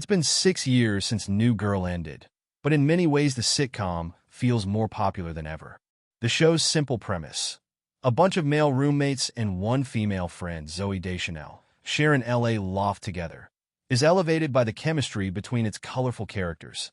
It's been 6 years since New Girl ended, but in many ways the sitcom feels more popular than ever. The show's simple premise: a bunch of male roommates and one female friend, Zooey Deschanel, share an LA loft together, is elevated by the chemistry between its colorful characters.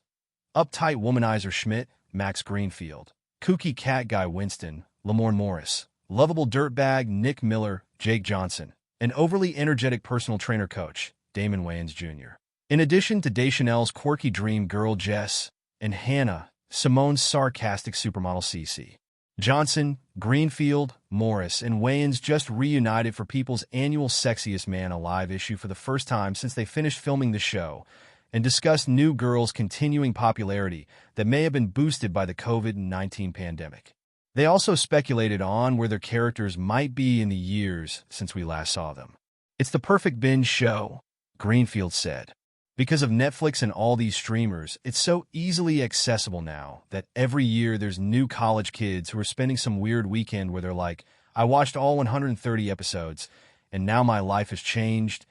Uptight womanizer Schmidt, Max Greenfield; kooky cat guy Winston, Lamorne Morris; lovable dirtbag Nick Miller, Jake Johnson; and overly energetic personal trainer coach, Damon Wayans Jr. In addition to Deschanel's quirky dream girl Jess, and Hannah, Simone's sarcastic supermodel Cece. Johnson, Greenfield, Morris, and Wayans just reunited for People's annual Sexiest Man Alive issue for the first time since they finished filming the show, and discussed New Girl's continuing popularity that may have been boosted by the COVID-19 pandemic. They also speculated on where their characters might be in the years since we last saw them. "It's the perfect binge show," Greenfield said. "Because of Netflix and all these streamers, it's so easily accessible now that every year there's new college kids who are spending some weird weekend where they're like, I watched all 130 episodes, and now my life has changed.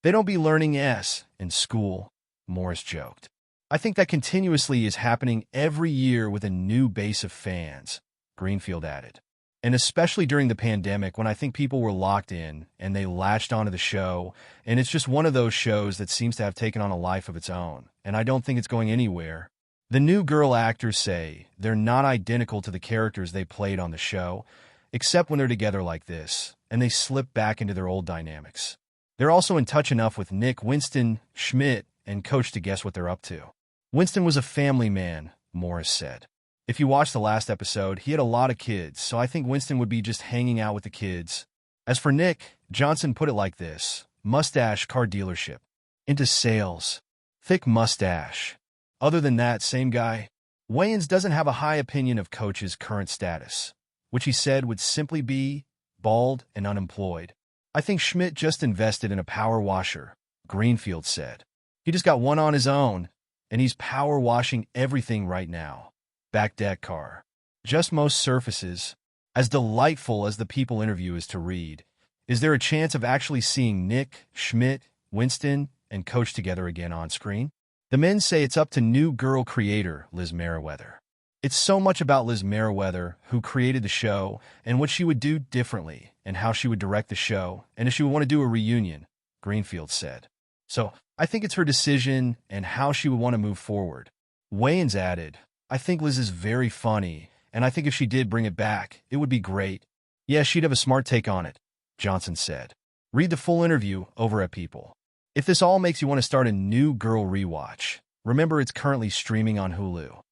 They don't be learning in school," Morris joked. "I think that continuously is happening every year with a new base of fans," Greenfield added. "And especially during the pandemic when I think people were locked in and they latched onto the show, and it's just one of those shows that seems to have taken on a life of its own, and I don't think it's going anywhere." The New Girl actors say they're not identical to the characters they played on the show, except when they're together like this, and they slip back into their old dynamics. They're also in touch enough with Nick, Winston, Schmidt, and Coach to guess what they're up to. "Winston was a family man," Morris said. "If you watched the last episode, he had a lot of kids, so I think Winston would be just hanging out with the kids." As for Nick, Johnson put it like this: mustache, car dealership. Into sales. Thick mustache. Other than that, same guy. Wayans doesn't have a high opinion of Coach's current status, which he said would simply be bald and unemployed. "I think Schmidt just invested in a power washer," Greenfield said. "He just got one on his own, and he's power washing everything right now. Back deck car. Just most surfaces." As delightful as the People interview is to read, is there a chance of actually seeing Nick, Schmidt, Winston, and Coach together again on screen? The men say it's up to New Girl creator Liz Meriwether. "It's so much about Liz Meriwether, who created the show, and what she would do differently, and how she would direct the show, and if she would want to do a reunion," Greenfield said. "So I think it's her decision and how she would want to move forward." Wayans added, "I think Liz is very funny, and I think if she did bring it back, it would be great." "Yeah, she'd have a smart take on it," Johnson said. Read the full interview over at People. If this all makes you want to start a New Girl rewatch, remember it's currently streaming on Hulu.